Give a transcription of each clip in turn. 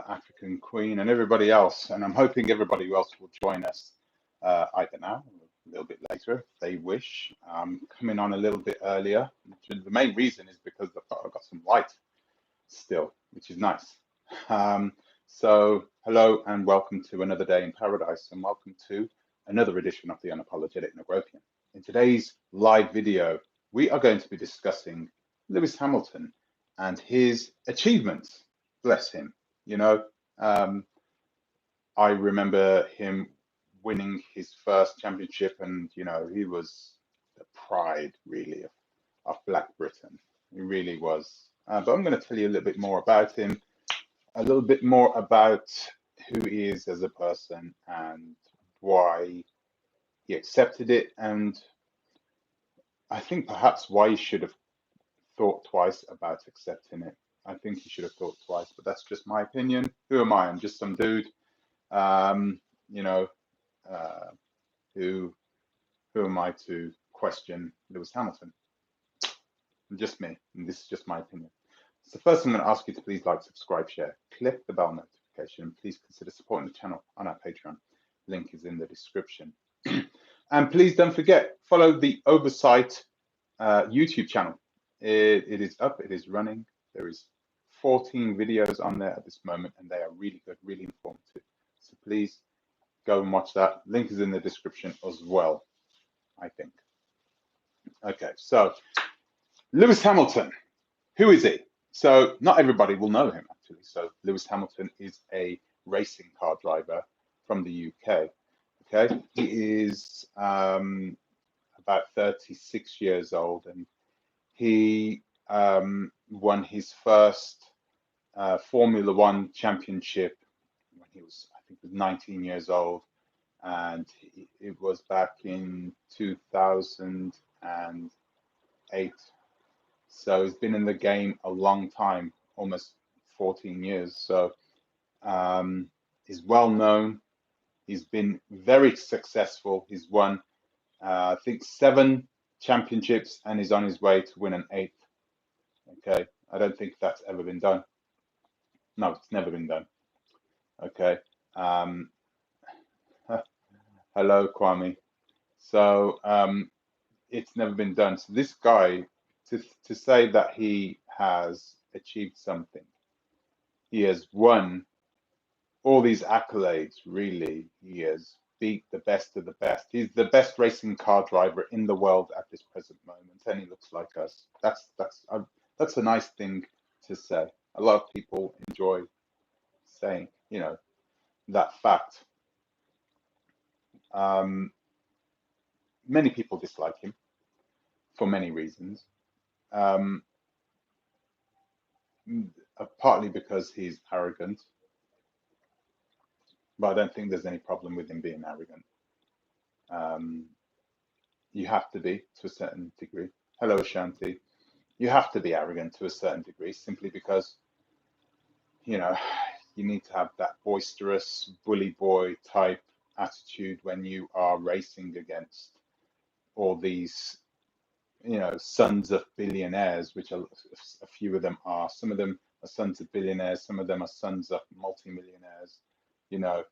African Queen, and everybody else. And I'm hoping everybody else will join us either now or a little bit later if they wish. Coming on a little bit earlier. The main reason is because I've got some light still, which is nice. So hello and welcome to another day in paradise, and welcome to another edition of the Unapologetic Negropean. In today's live video, we are going to be discussing Lewis Hamilton and his achievements. Bless him. You know, I remember him winning his first championship, and you know, he was the pride really of Black Britain. He really was. But I'm going to tell you a little bit more about him, a little bit more about who he is as a person and why he accepted it, and I think perhaps why he should have thought twice about accepting it. I think he should have thought twice, but that's just my opinion. Who am I? I'm just some dude, you know, who am I to question Lewis Hamilton? I'm just me, and this is just my opinion. So first, I'm going to ask you to please like, subscribe, share, click the bell notification, and please consider supporting the channel on our Patreon. Link is in the description. And please don't forget, follow the Oversight YouTube channel. It is up, it is running. There is 14 videos on there at this moment, and they are really good, really informative. So please go and watch that. Link is in the description as well, I think. Okay, so Lewis Hamilton, who is he? So not everybody will know him, actually. So Lewis Hamilton is a racing car driver from the UK. Okay, he is about 36 years old, and he won his first Formula One championship when he was, I think, 19 years old, and it was back in 2008. So he's been in the game a long time, almost 14 years. So he's well known. He's been very successful. He's won, I think, 7 championships, and he's on his way to win an 8th. Okay, I don't think that's ever been done. No, it's never been done. Okay. Hello, Kwame. So it's never been done. So this guy, to say that he has achieved something, he has won all these accolades. Really, he has beat the best of the best. He's the best racing car driver in the world at this present moment, and he looks like us. That's a nice thing to say. A lot of people enjoy saying, you know, that fact. Many people dislike him for many reasons. Partly because he's arrogant, but I don't think there's any problem with him being arrogant. You have to be to a certain degree. Hello, Shanti. You have to be arrogant to a certain degree simply because, you know, you need to have that boisterous bully boy type attitude when you are racing against all these, you know, sons of billionaires, which a few of them are. Some of them are sons of billionaires, some of them are sons of multimillionaires. You know,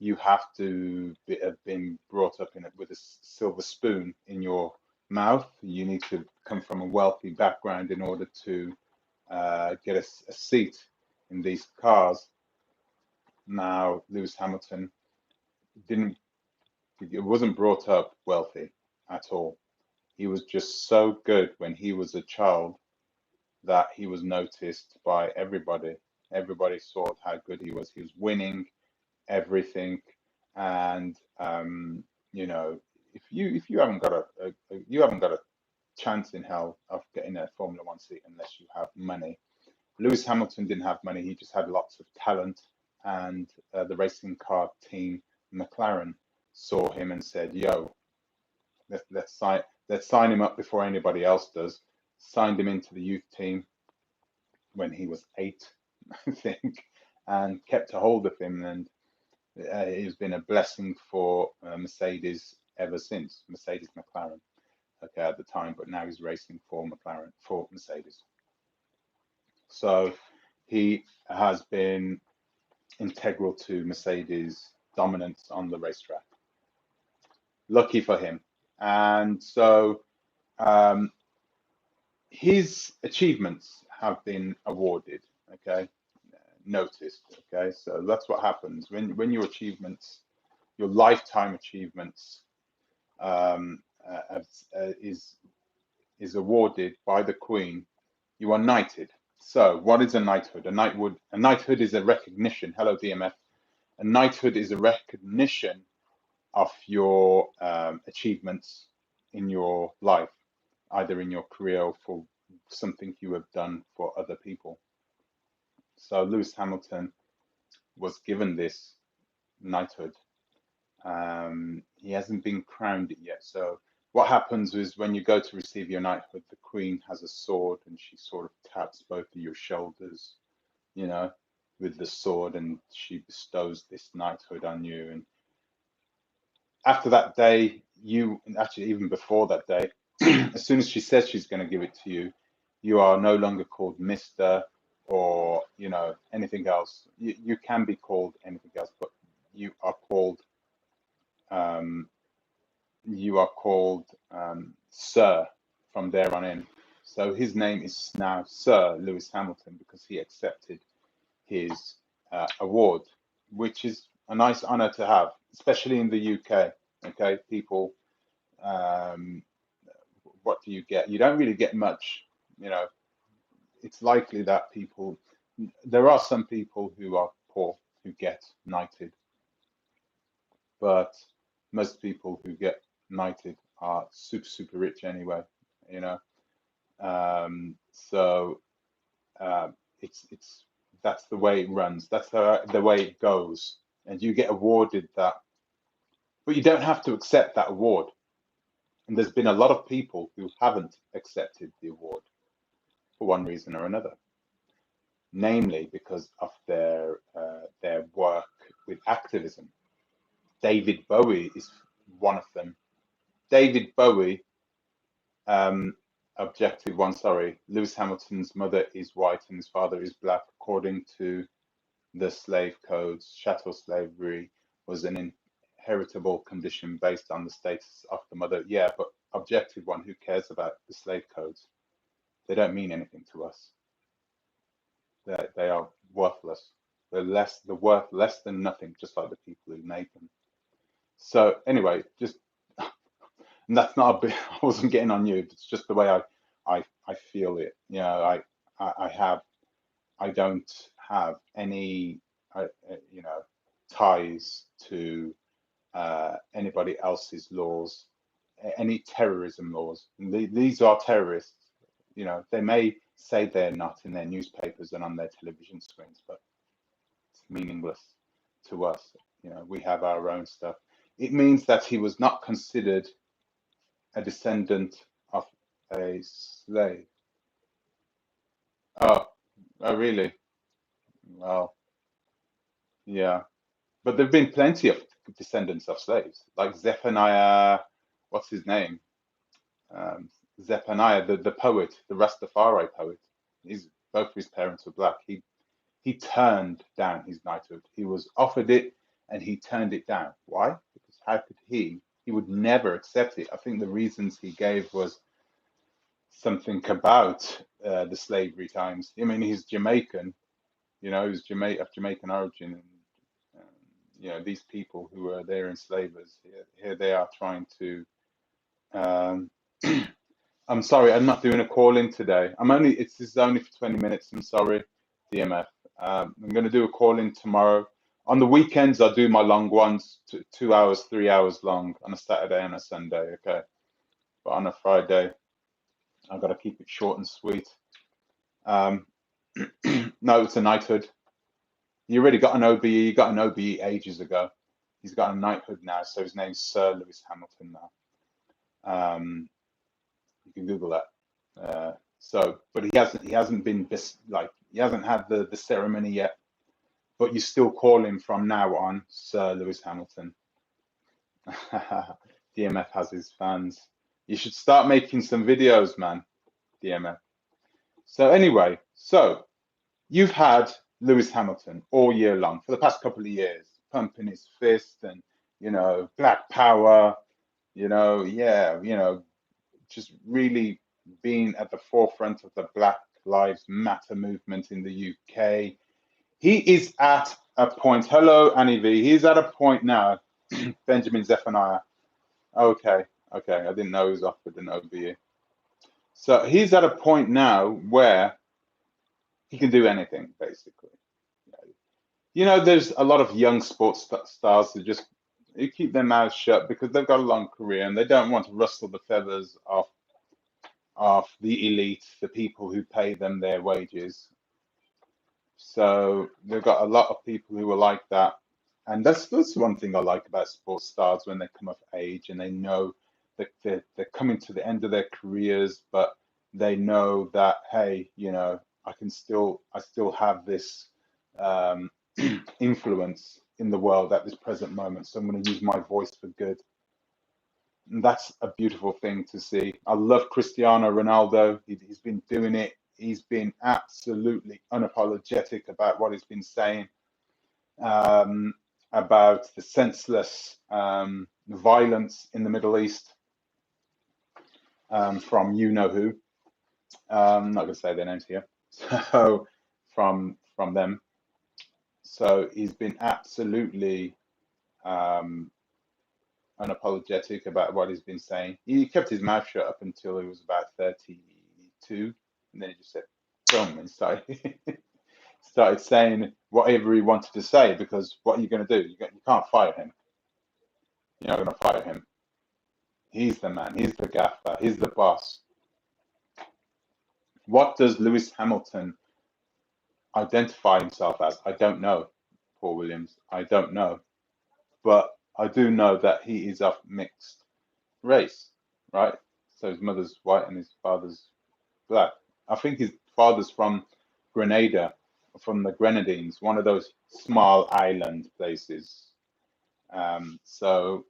you have to have been brought up in it with a silver spoon in your mouth. You need to come from a wealthy background in order to get a seat in these cars. Now, Lewis Hamilton wasn't brought up wealthy at all. He was just so good when he was a child that he was noticed by everybody. Everybody saw how good he was. He was winning everything, and you know, if you haven't got a chance in hell of getting a Formula One seat unless you have money. Lewis Hamilton didn't have money. He just had lots of talent, and the racing car team McLaren saw him and said, "Yo, let's sign him up before anybody else does." Signed him into the youth team when he was 8, I think, and kept a hold of him, and it's been a blessing for Mercedes ever since. Mercedes McLaren, okay, at the time, but now he's racing for Mercedes. So he has been integral to Mercedes' dominance on the racetrack. Lucky for him. And so his achievements have been awarded, okay, noticed, okay. So that's what happens when your achievements, your lifetime achievements, is awarded by the Queen. You are knighted. So what is a knighthood? A knighthood is a recognition. Hello, DMF. A knighthood is a recognition of your achievements in your life, either in your career or for something you have done for other people. So Lewis Hamilton was given this knighthood. He hasn't been crowned it yet. So what happens is when you go to receive your knighthood, the Queen has a sword and she sort of taps both of your shoulders, you know, with the sword, and she bestows this knighthood on you. And after that day, actually even before that day, as soon as she says she's going to give it to you, you are no longer called Mr. or, you know, anything else. You can be called anything else, but you are called Sir from there on in. So his name is now Sir Lewis Hamilton because he accepted his award, which is a nice honor to have, especially in the UK. Okay, people, what do you get? You don't really get much, you know. It's likely that there are some people who are poor who get knighted, but most people who get knighted are super rich anyway, you know. So it's that's the way it runs. That's the way it goes, and you get awarded that, but you don't have to accept that award. And there's been a lot of people who haven't accepted the award for one reason or another, namely because of their work with activism. David Bowie is one of them. David Bowie, objective one, sorry. Lewis Hamilton's mother is white and his father is black. According to the slave codes, chattel slavery was an inheritable condition based on the status of the mother. Yeah, but objective one, who cares about the slave codes? They don't mean anything to us. They are worthless. They're worth less than nothing, just like the people who made them. So anyway, just, and that's not a bit, I wasn't getting on you. It's just the way I feel it. You know, I don't have any, you know, ties to anybody else's laws, any terrorism laws. These are terrorists. You know, they may say they're not in their newspapers and on their television screens, but it's meaningless to us. You know, we have our own stuff. It means that he was not considered a descendant of a slave. Oh, really? Well, yeah. But there've been plenty of descendants of slaves, like Zephaniah, what's his name? Zephaniah, the poet, the Rastafari poet. Both his parents were black. He turned down his knighthood. He was offered it and he turned it down. Why? Because how could he? He would never accept it. I think the reasons he gave was something about the slavery times. I mean, he's Jamaican, you know, he's of Jamaican origin. And, you know, these people who were there enslavers, here they are trying to. I'm sorry, I'm not doing a call in today. This is only for 20 minutes. I'm sorry, DMF. I'm going to do a call in tomorrow. On the weekends, I do my long ones, 2 hours, 3 hours long on a Saturday and a Sunday. Okay, but on a Friday, I've got to keep it short and sweet. No, it's a knighthood. You already got an OBE. You got an OBE ages ago. He's got a knighthood now, so his name's Sir Lewis Hamilton now. You can Google that. But he hasn't been he hasn't had the ceremony yet. But you still call him from now on Sir Lewis Hamilton. DMF has his fans. You should start making some videos, man. DMF. So anyway, so you've had Lewis Hamilton all year long for the past couple of years, pumping his fist and, Black Power, just really being at the forefront of the Black Lives Matter movement in the UK. He is at a point, hello, Annie V, he's at a point now, Benjamin Zephaniah. Okay, I didn't know he was off with an OBE. So he's at a point now where he can do anything, basically. There's a lot of young sports stars who just keep their mouths shut because they've got a long career and they don't want to rustle the feathers of the elite, the people who pay them their wages. So they've got a lot of people who are like that. And that's one thing I like about sports stars when they come of age and they know that they're coming to the end of their careers, but they know that, hey, I still have this influence in the world at this present moment. So I'm going to use my voice for good. And that's a beautiful thing to see. I love Cristiano Ronaldo. He's been doing it. He's been absolutely unapologetic about what he's been saying, about the senseless violence in the Middle East from you-know-who. I'm not going to say their names here. So from them. So he's been absolutely unapologetic about what he's been saying. He kept his mouth shut up until he was about 32, and then he just said, boom, and started saying whatever he wanted to say, because what are you going to do? You can't fire him. You're not going to fire him. He's the man. He's the gaffer. He's the boss. What does Lewis Hamilton identify himself as? I don't know, Paul Williams. I don't know. But I do know that he is of mixed race, right? So his mother's white and his father's black. I think his father's from Grenada, from the Grenadines, one of those small island places. So,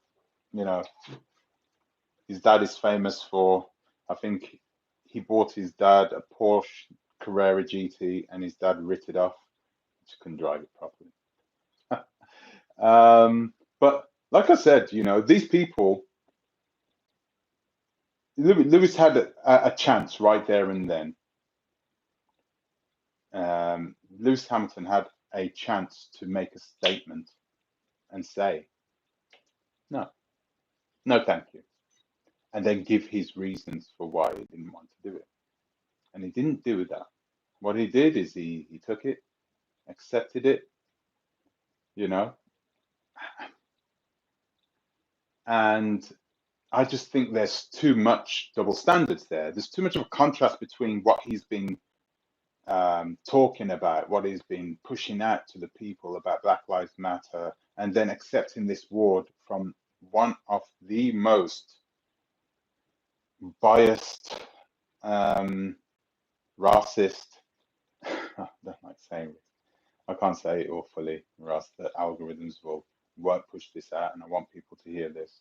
his dad is famous for, I think he bought his dad a Porsche Carrera GT and his dad writ it off. Just couldn't drive it properly. But like I said, these people, Lewis had a chance right there and then. Lewis Hamilton had a chance to make a statement and say, no, thank you. And then give his reasons for why he didn't want to do it. And he didn't do that. What he did is he took it, accepted it, and I just think there's too much double standards there. There's too much of a contrast between what he's been talking about, what he's been pushing out to the people about Black Lives Matter, and then accepting this award from one of the most biased, racist, I don't like saying it, I can't say it awfully, or else the algorithms won't push this out, and I want people to hear this.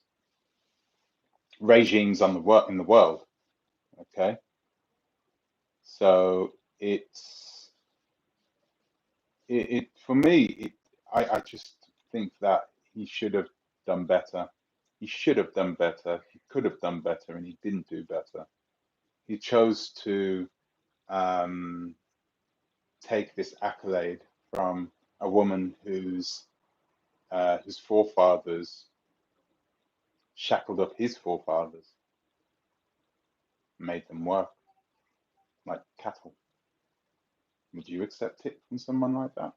Regimes in the world, okay? So for me, I just think that he should have done better. He should have done better. He could have done better, and he didn't do better. He chose to take this accolade from a woman whose forefathers shackled up his forefathers, made them work like cattle. Would you accept it from someone like that?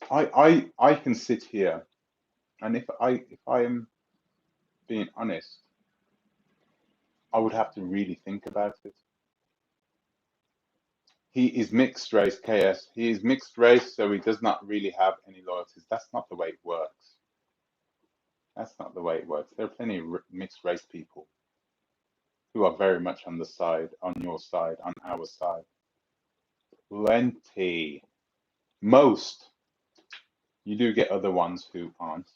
I can sit here, and if I am being honest, I would have to really think about it. He is mixed race, KS. He is mixed race, so he does not really have any loyalties. That's not the way it works. That's not the way it works. There are plenty of mixed race people who are very much on your side, on our side. Plenty. Most. You do get other ones who aren't.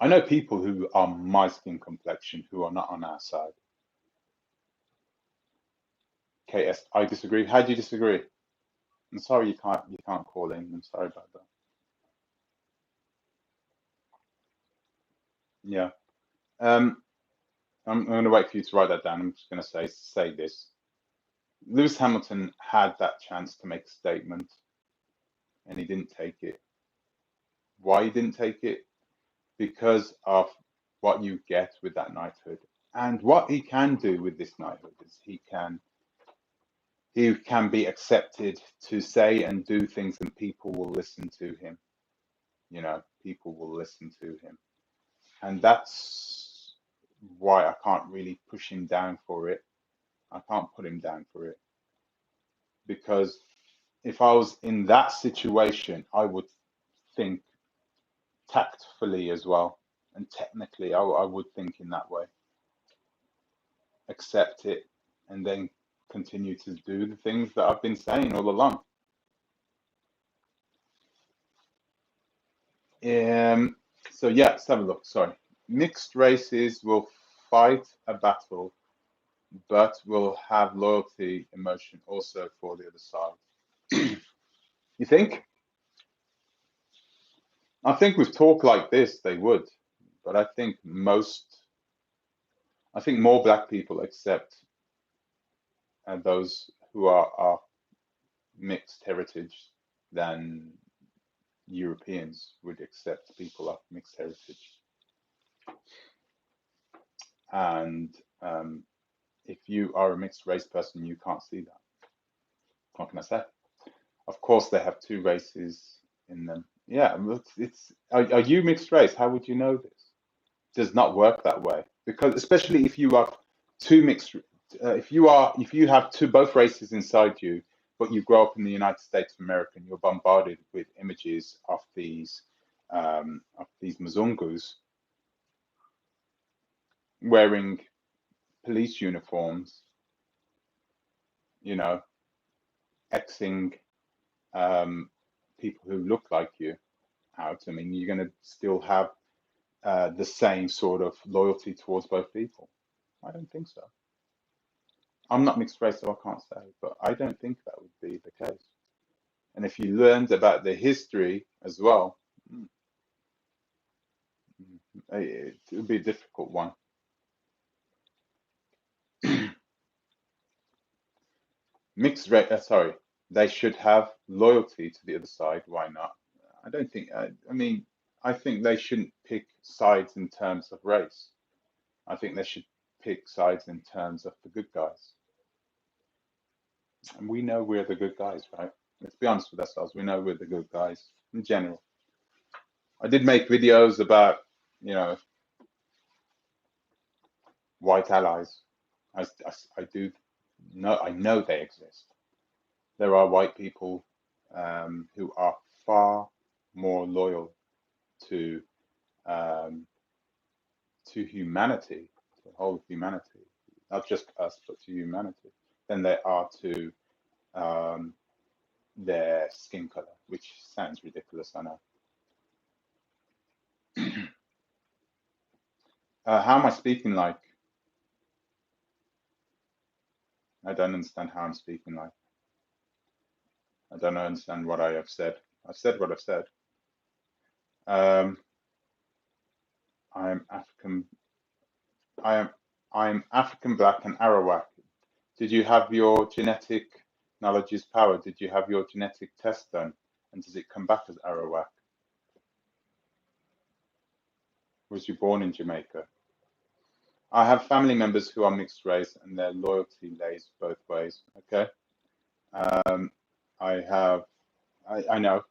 I know people who are my skin complexion who are not on our side. KS, I disagree. How do you disagree? I'm sorry you can't call in. I'm sorry about that. Yeah. I'm going to wait for you to write that down. I'm just going to say this. Lewis Hamilton had that chance to make a statement, and he didn't take it. Why he didn't take it? Because of what you get with that knighthood, and what he can do with this knighthood is he can be accepted to say and do things, and people will listen to him. You know, people will listen to him, and that's why I can't really push him down for it. I can't put him down for it, because if I was in that situation, I would think tactfully as well, and technically, I would think in that way. Accept it, and then continue to do the things that I've been saying all along. So yeah, let's have a look. Sorry. Mixed races will fight a battle, but will have loyalty emotion also for the other side. You think? I think with talk like this, they would, but I think more black people accept those who are mixed heritage than Europeans would accept people of mixed heritage. And if you are a mixed race person, you can't see that. What can I say? Of course, they have two races in them. Yeah, are you mixed race? How would you know this? It does not work that way, because especially if you are two mixed, if you have both races inside you, but you grow up in the United States of America and you're bombarded with images of these Mzungus wearing police uniforms, you know, Xing people who look like you out. I mean, you're going to still have the same sort of loyalty towards both people. I don't think so. I'm not mixed race, so I can't say, but I don't think that would be the case. And if you learned about the history as well, it would be a difficult one. Mixed race, sorry, they should have loyalty to the other side. Why not? I don't think, I mean, I think they shouldn't pick sides in terms of race. I think they should pick sides in terms of the good guys. And we know we're the good guys, right? Let's be honest with ourselves. We know we're the good guys in general. I did make videos about, you know, white allies. I do know, I know they exist. There are white people who are far more loyal to humanity, to the whole of humanity, not just us, but to humanity, than they are to their skin color, which sounds ridiculous, I know. How am I speaking like? I don't understand how I'm speaking like. I don't understand what I have said. I've said what I've said. I'm African. I'm African black and Arawak. Did you have your genetic knowledge is power? Did you have your genetic test done? And does it come back as Arawak? Was you born in Jamaica? I have family members who are mixed race, and their loyalty lays both ways. Okay. I know,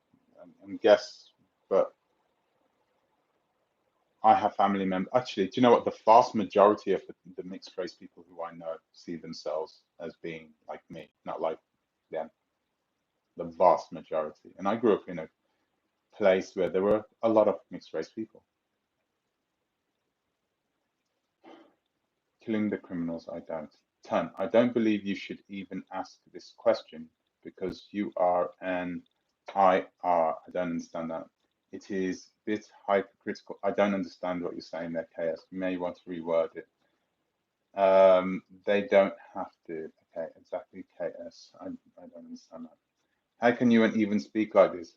I'm guess, but I have family members. Actually, do you know what? The vast majority of the mixed race people who I know see themselves as being like me, not like them. The vast majority. And I grew up in a place where there were a lot of mixed race people. Killing the criminals, I don't. Ton, I don't believe you should even ask this question because you are an IR. I don't understand that. It is a bit hypercritical. I don't understand what you're saying there, KS. You may want to reword it. They don't have to. Okay, exactly, KS. I don't understand that. How can you even speak like this?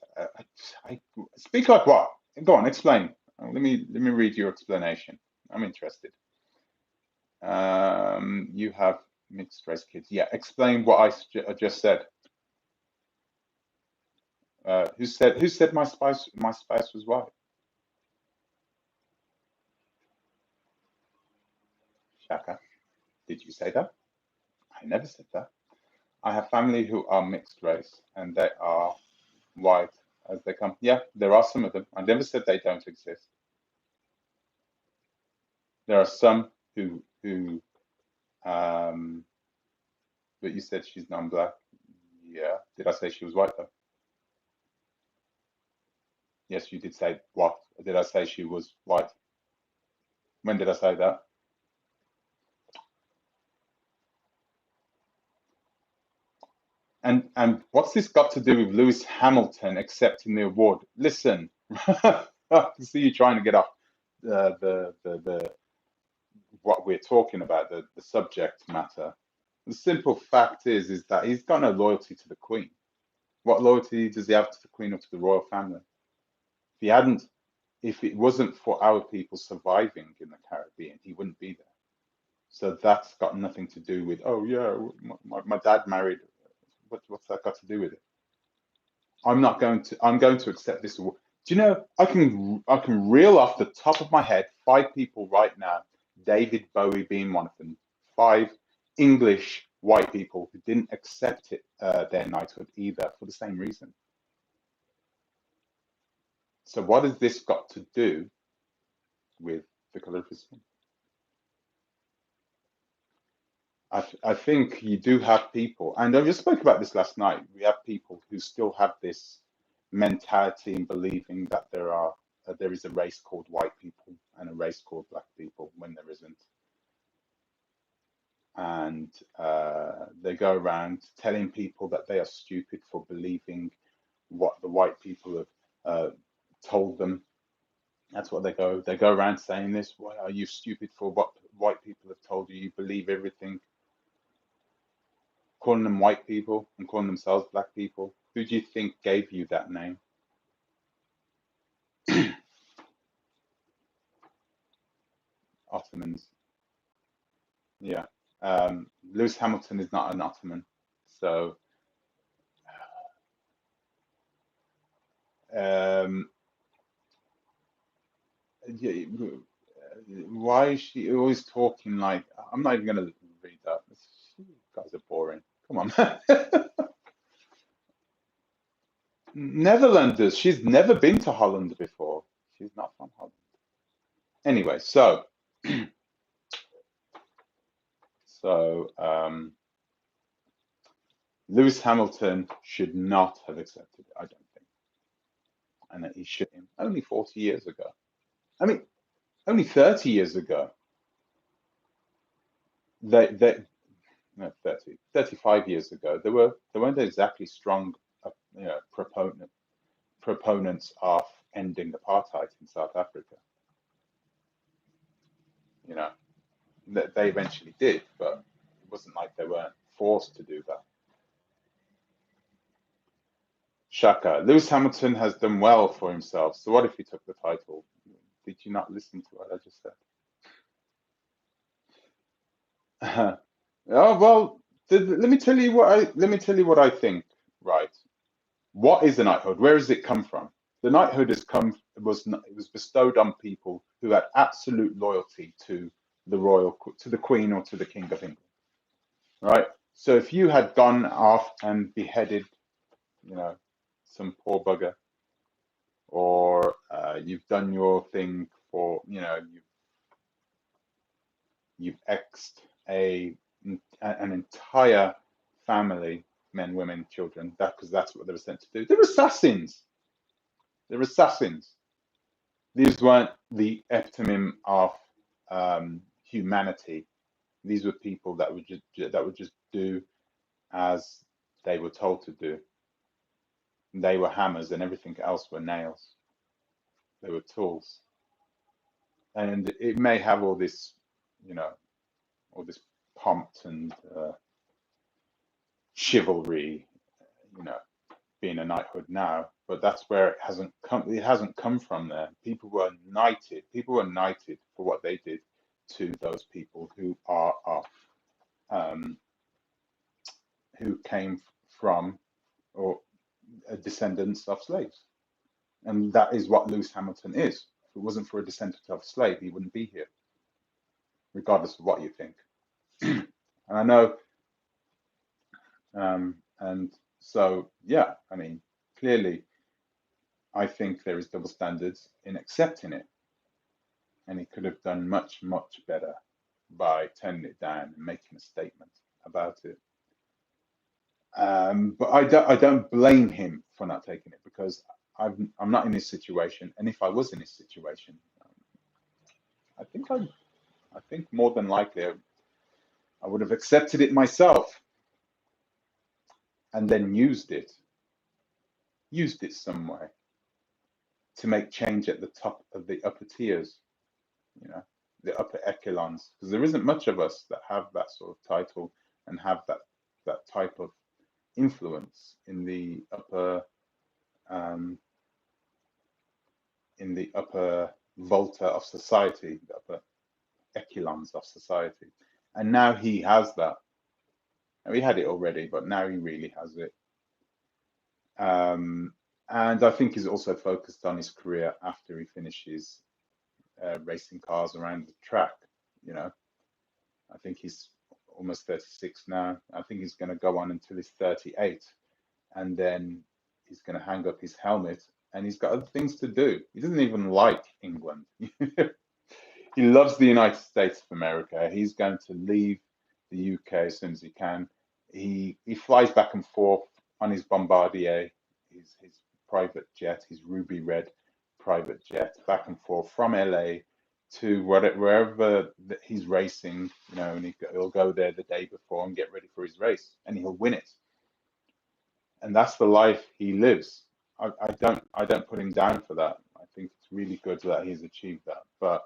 Speak like what? Go on, explain. Let me read your explanation. I'm interested. You have mixed race kids. Yeah, explain what I just said. Who said my spouse was white? Shaka, did you say that? I never said that. I have family who are mixed race and they are white as they come. Yeah, there are some of them. I never said they don't exist. There are some who but you said she's non-black. Yeah. Did I say she was white though? Yes, you did say what? Did I say she was white? When did I say that? And what's this got to do with Lewis Hamilton accepting the award? Listen, I can see you trying to get off the what we're talking about, the subject matter. The simple fact is that he's got no loyalty to the Queen. What loyalty does he have to the Queen or to the royal family? If he hadn't, if it wasn't for our people surviving in the Caribbean, he wouldn't be there. So that's got nothing to do with, oh yeah, my dad married. What's that got to do with it? I'm going to accept this award. Do you know, I can reel off the top of my head 5 people right now, David Bowie being one of them, 5 English white people who didn't accept it, their knighthood either, for the same reason. So what has this got to do with the color of his skin? I think you do have people, and I just spoke about this last night. We have people who still have this mentality in believing that there is a race called white people and a race called black people when there isn't, and they go around telling people that they are stupid for believing what the white people have told them. That's what they go around saying this. Why are you stupid for what white people have told you? You believe everything. Calling them white people and calling themselves black people. Who do you think gave you that name? Ottomans. Yeah. Lewis Hamilton is not an Ottoman. So um, why is she always talking like, I'm not even going to read that. You guys are boring. Come on. Netherlanders. She's never been to Holland before. She's not from Holland. Anyway, so Lewis Hamilton should not have accepted it, I don't think. And that he should only 40 years ago. I mean, only 30 years ago. They no, 30, 35 years ago, they weren't exactly strong proponents of ending apartheid in South Africa. You know, they eventually did, but it wasn't like they weren't forced to do that. Shaka, Lewis Hamilton has done well for himself. So what if he took the title? Did you not listen to what I just said? Oh well, let me tell you what I think. Right, what is the knighthood? Where does it come from? The knighthood it was bestowed on people who had absolute loyalty to the Queen or to the King of England. Right. So if you had gone off and beheaded, some poor bugger, or you've done your thing for, you've exed an entire family, men, women, children, because that's what they were sent to do. They're assassins. They're assassins. These weren't the epitome of humanity. These were people that would just do as they were told to do. They were hammers, and everything else were nails. They were tools, and it may have all this, all this pomp and chivalry, you know, being a knighthood now, but that's where it hasn't come. It hasn't come from there. People were knighted. People were knighted for what they did to those people who are who came from or descendants of slaves, and that is what Lewis Hamilton is. If it wasn't for a descendant of a slave, he wouldn't be here, regardless of what you think. And I know, and so yeah, I mean, clearly, I think there is double standards in accepting it, and he could have done much, much better by turning it down and making a statement about it. But I don't blame him for not taking it, because I'm not in his situation, and if I was in his situation, I think more than likely I would have accepted it myself, and then used it some way to make change at the top of the upper tiers, you know, the upper echelons, because there isn't much of us that have that sort of title and have that type of influence in the upper volta of society, the upper echelons of society. And now he has that. And we had it already, but now he really has it. And I think he's also focused on his career after he finishes racing cars around the track. You know, I think he's almost 36 now. I think he's going to go on until he's 38, and then he's going to hang up his helmet, and he's got other things to do. He doesn't even like England. He loves the United States of America. He's going to leave the UK as soon as he can. He flies back and forth on his Bombardier, his private jet, his ruby red private jet, back and forth from LA to wherever he's racing, you know, and he'll go there the day before and get ready for his race, and he'll win it. And that's the life he lives. I don't put him down for that. I think it's really good that he's achieved that, but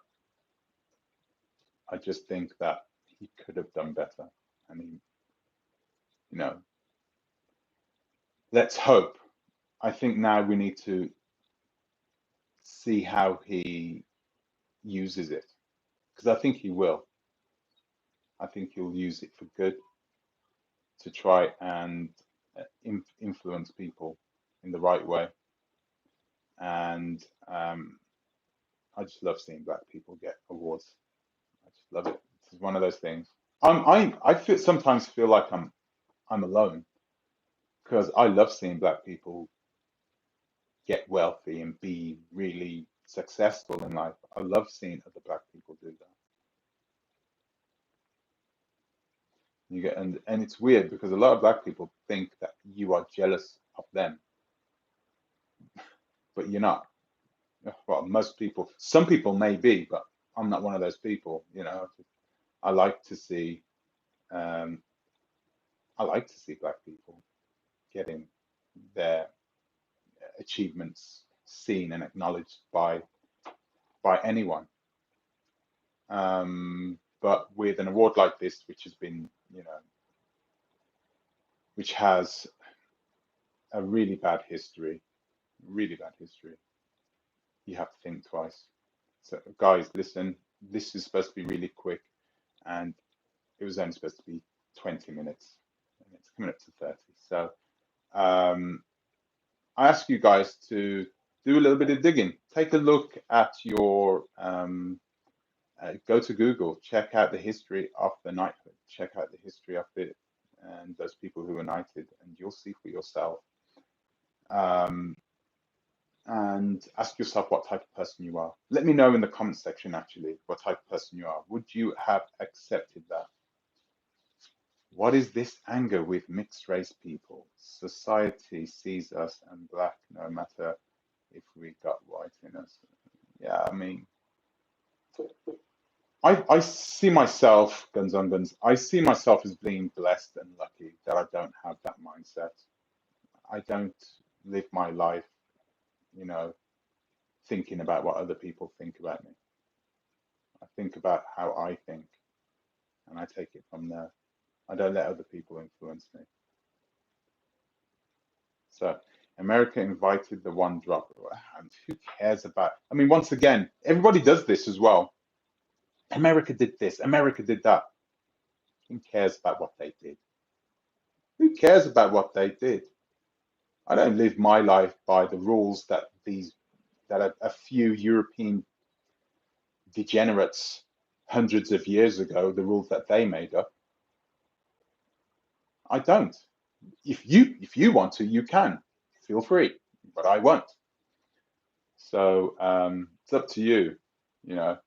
I just think that he could have done better. And he, you know, let's hope. I think now we need to see how he uses it, because I think he will. I think he'll use it for good, to try and influence people in the right way. And I just love seeing black people get awards. I just love it. It's one of those things. I sometimes feel like I'm alone, because I love seeing black people get wealthy and be really successful in life. I love seeing other black people do that. You get, and it's weird, because a lot of black people think that you are jealous of them, but you're not. Well, most people, some people may be, but I'm not one of those people. You know, I like to see black people getting their achievements seen and acknowledged by anyone. But with an award like this, which has been, you know, which has a really bad history, you have to think twice. So, guys, listen, this is supposed to be really quick, and it was only supposed to be 20 minutes, and it's coming up to 30. So, I ask you guys to do a little bit of digging. Take a look at your, go to Google, check out the history of the knighthood, check out the history of it and those people who were knighted, and you'll see for yourself. And ask yourself what type of person you are. Let me know in the comment section, actually, what type of person you are. Would you have accepted that? What is this anger with mixed race people? Society sees us and black no matter if we got white in us. Yeah, I mean, I see myself, guns on guns, I see myself as being blessed and lucky that I don't have that mindset. I don't live my life, you know, thinking about what other people think about me. I think about how I think, and I take it from there. I don't let other people influence me. So America invited the one drop. And who cares about? I mean, once again, everybody does this as well. America did this. America did that. Who cares about what they did? Who cares about what they did? I don't live my life by the rules that a few European degenerates hundreds of years ago, the rules that they made up. I don't. If you want to, you can. Feel free, but I won't. So it's up to you. You know,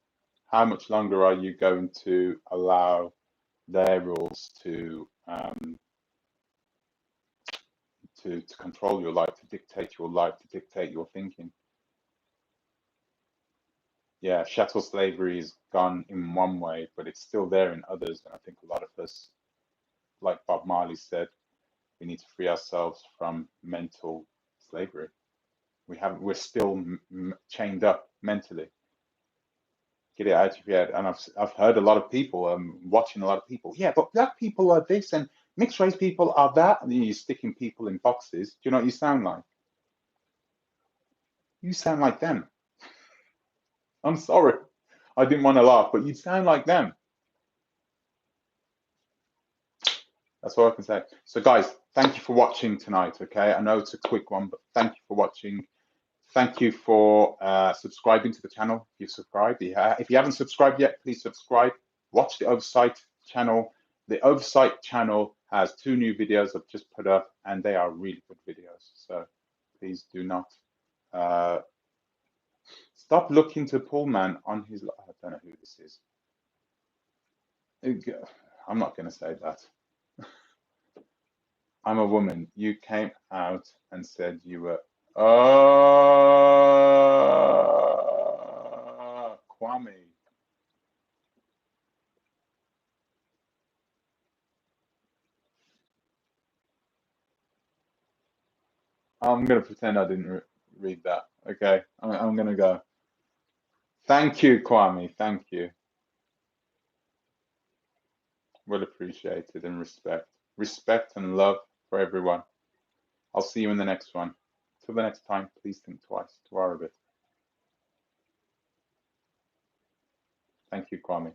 how much longer are you going to allow their rules to control your life, to dictate your life, to dictate your thinking? Yeah, chattel slavery is gone in one way, but it's still there in others. And I think a lot of us, like Bob Marley said, we need to free ourselves from mental slavery. We're still chained up mentally. Get it out of your head. And I've heard a lot of people, watching a lot of people. Yeah, but black people are this, and mixed race people are that. And then you're sticking people in boxes. Do you know what you sound like? You sound like them. I'm sorry, I didn't want to laugh, but you sound like them. That's all I can say. So guys, thank you for watching tonight. Okay, I know it's a quick one, but thank you for watching. Thank you for subscribing to the channel. If you've subscribed, if you haven't subscribed yet, please subscribe. Watch the Oversight channel. The Oversight channel has 2 new videos I've just put up, and they are really good videos. So please do not stop looking to Pullman on his. I don't know who this is. I'm not going to say that. I'm a woman. You came out and said you were. Kwame. I'm going to pretend I didn't read that. Okay, I'm going to go. Thank you, Kwame. Thank you. Well appreciated, and respect. Respect and love for everyone. I'll see you in the next one. Till the next time, please think twice. To Arabic. Thank you, Kwame.